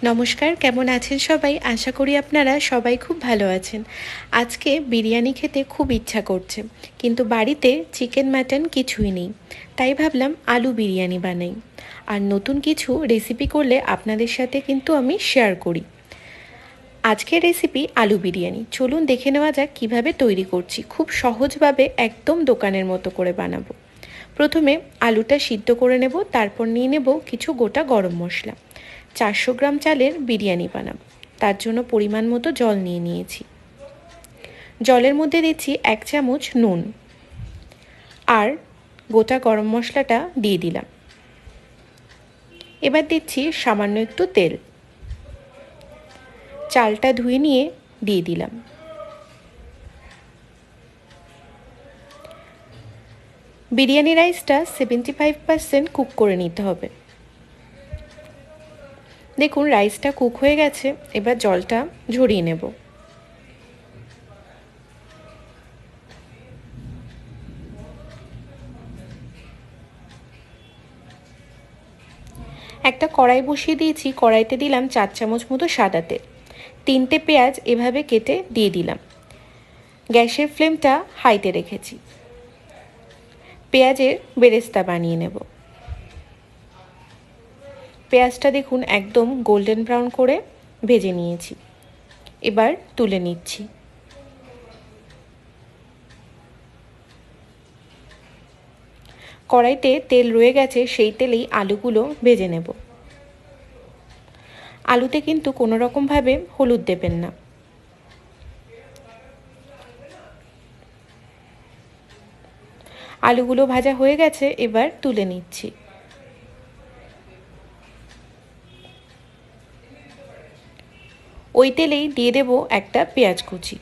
নমস্কার, কেমন আছেন সবাই? আশা করি আপনারা সবাই খুব ভালো আছেন। আজকে বিরিয়ানি খেতে খুব ইচ্ছা করছে, কিন্তু বাড়িতে চিকেন মাটন কিছুই নেই। তাই ভাবলাম আলু বিরিয়ানি বানাই। আর নতুন কিছু রেসিপি করলে আপনাদের সাথে কিন্তু আমি শেয়ার করি। আজকের রেসিপি আলু বিরিয়ানি। চলুন দেখে নেওয়া যাক কীভাবে তৈরি করছি। খুব সহজভাবে একদম দোকানের মতো করে বানাবো। প্রথমে আলুটা সিদ্ধ করে নেব, তারপর নিয়ে নেব কিছু গোটা গরম মশলা। 400 গ্রাম চালের বিরিয়ানি বানাবো, তার জন্য পরিমাণ মতো জল নিয়ে নিয়েছি। জলের মধ্যে দিচ্ছি 1 চামচ নুন আর গোটা গরম মশলাটা দিয়ে দিলাম। এবার দিচ্ছি সামান্য একটু তেল। চালটা ধুয়ে নিয়ে দিয়ে দিলাম। বিরিয়ানি রাইসটা 75% কুক করে নিতে হবে। দেখুন রাইসটা কুক হয়ে গেছে, এবার জলটা ঝরিয়ে নেব। একটা কড়াই বসিয়ে দিয়েছি, কড়াইতে দিলাম 4 চামচ মতো সাদা তেল। 3টে পেঁয়াজ এভাবে কেটে দিয়ে দিলাম। গ্যাসের ফ্লেমটা হাইতে রেখেছি। পেঁয়াজের বেরেস্তা বানিয়ে নেব। পেঁয়াজটা দেখুন একদম গোল্ডেন ব্রাউন করে ভেজে নিয়েছি। এবার তুলে নিচ্ছি। কড়াইতে তেল রয়ে গেছে, সেই তেলেই আলুগুলো ভেজে নেব। আলুতে কিন্তু কোনো রকমভাবে হলুদ দেবেন না। আলুগুলো ভাজা হয়ে গেছে, এবার তুলে নিচ্ছি। ওই তেলেই দিয়ে দেব একটা পেঁয়াজ কুচি।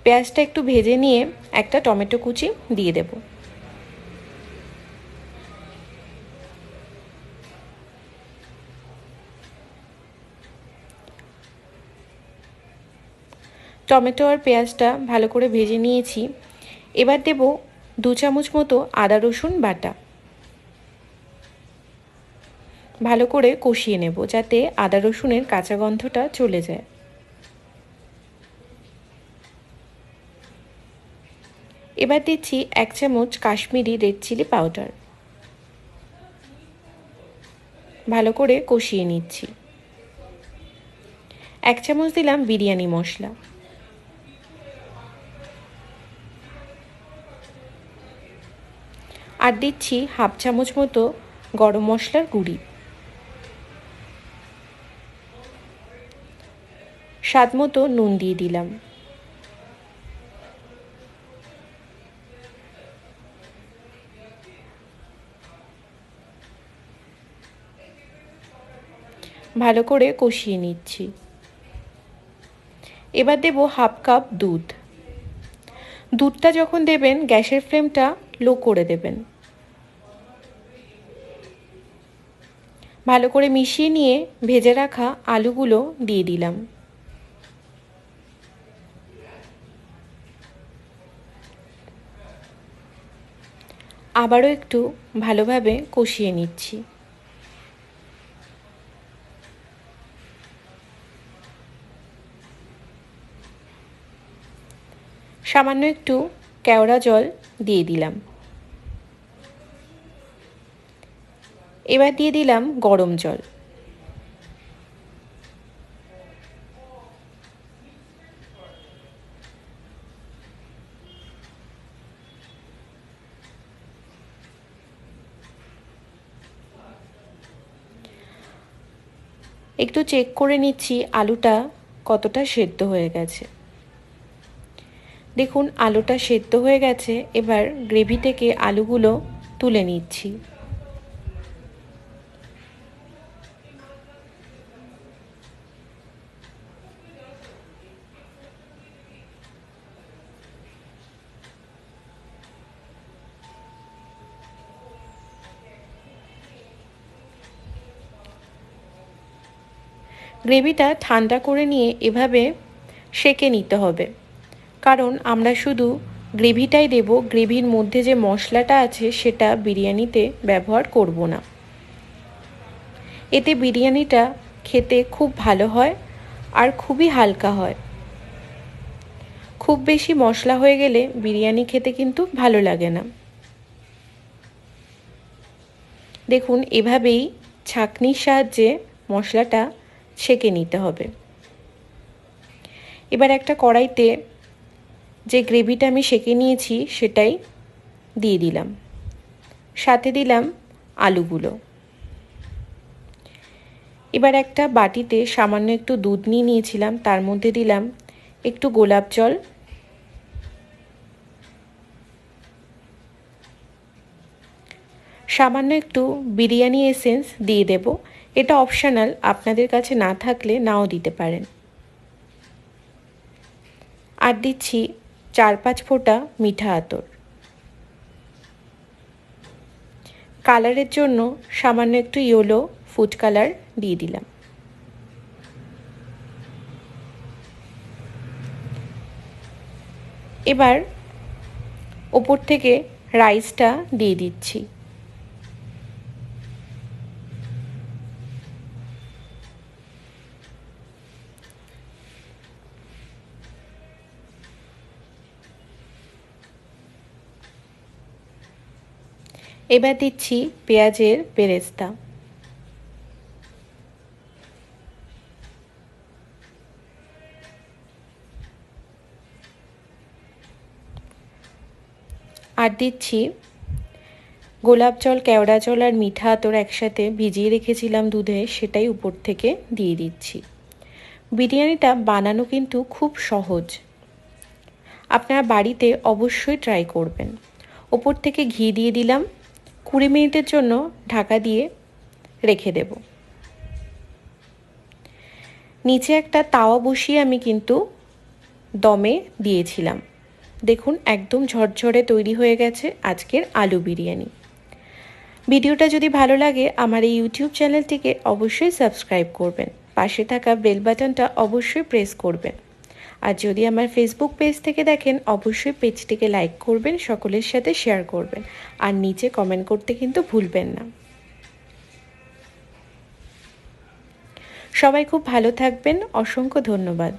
পেঁয়াজটা একটু ভেজে নিয়ে একটা টমেটো কুচি দিয়ে দেব। টমেটো আর পেঁয়াজটা ভালো করে ভেজে নিয়েছি। এবার দেব 2 চামচ মতো আদা রসুন বাটা। ভালো করে কষিয়ে নেব, যাতে আদা রসুনের কাঁচা গন্ধটা চলে যায়। এবার দিচ্ছি 1 চামচ কাশ্মীরি রেড চিলি পাউডার। ভালো করে কষিয়ে নিচ্ছি। 1 চামচ দিলাম বিরিয়ানি মশলা। আর দিচ্ছি 1/2 চামচ মতো গরম মশলার গুঁড়ি। স্বাদ মতো নুন দিয়ে দিলাম। ভালো করে কষিয়ে নিচ্ছি। এবার দেব 1/2 কাপ দুধ। দুধটা যখন দেবেন গ্যাসের ফ্লেমটা লো করে দেবেন। ভালো করে মিশিয়ে নিয়ে ভেজে রাখা আলুগুলো দিয়ে দিলাম। আবারও একটু ভালোভাবে কষিয়ে নিচ্ছি। সামান্য একটু কেওড়া জল দিয়ে দিলাম। এবার দিয়ে দিলাম গরম জল। একটু চেক করে নিচ্ছি আলুটা কতটা সেদ্ধ হয়ে গেছে। দেখুন আলুটা সেদ্ধ হয়ে গেছে। এবার গ্রেভি থেকে আলুগুলো তুলে নিচ্ছি। গ্রেভিটা ঠান্ডা করে নিয়ে এভাবে সেঁকে নিতে হবে, কারণ আমরা শুধু গ্রেভিটাই দেব, গ্রেভির মধ্যে যে মশলাটা আছে সেটা বিরিয়ানিতে ব্যবহার করব না। এতে বিরিয়ানিটা খেতে খুব ভালো হয় আর খুবই হালকা হয়। খুব বেশি মশলা হয়ে গেলে বিরিয়ানি খেতে কিন্তু ভালো লাগে না। দেখুন, এভাবেই ছাঁকনির সাহায্যে মশলাটা ছেঁকে নিতে হবে। এবার একটা কড়াইতে যে গ্রেভিটা আমি সেঁকে নিয়েছি সেটাই দিয়ে দিলাম, সাথে দিলাম আলুগুলো। এবার একটা বাটিতে সামান্য একটু দুধ নিয়েছিলাম, তার মধ্যে দিলাম একটু গোলাপ জল, সামান্য একটু বিরিয়ানি এসেন্স দিয়ে দেব। এটা অপশনাল, আপনাদের কাছে না থাকলে নাও দিতে পারেন। আর দিচ্ছি 4-5 ফোঁটা মিঠা আতর। কালারের জন্য সামান্য একটু ইয়েলো ফুড কালার দিয়ে দিলাম। এবার ওপর থেকে রাইসটা দিয়ে দিচ্ছি। এবার দিচ্ছি পেঁয়াজের বেরেস্তা। আর দিচ্ছি গোলাপ জল, কেওড়া জল আর মিঠা আতর একসাথে ভিজিয়ে রেখেছিলাম দুধে, সেটাই উপর থেকে দিয়ে দিচ্ছি। বিরিয়ানিটা বানানো কিন্তু খুব সহজ, আপনারা বাড়িতে অবশ্যই ট্রাই করবেন। ওপর থেকে ঘি দিয়ে দিলাম। 20 মিনিটের জন্য ঢাকা দিয়ে রেখে দেব। নিচে একটা তাওয়া বসিয়ে আমি কিন্তু দমে দিয়েছিলাম। দেখুন, একদম ঝরঝরে তৈরি হয়ে গেছে আজকের আলু বিরিয়ানি। ভিডিওটা যদি ভালো লাগে আমার এই ইউটিউব চ্যানেলটিকে অবশ্যই সাবস্ক্রাইব করবেন, পাশে থাকা বেল বাটনটা অবশ্যই প্রেস করবেন। আর যদি আমার ফেসবুক পেজ থেকে দেখেন অবশ্যই পেজটিকে লাইক করবেন, সকলের সাথে শেয়ার করবেন, আর নিচে কমেন্ট করতে কিন্তু ভুলবেন না। সবাই খুব ভালো থাকবেন, অসংখ্য ধন্যবাদ।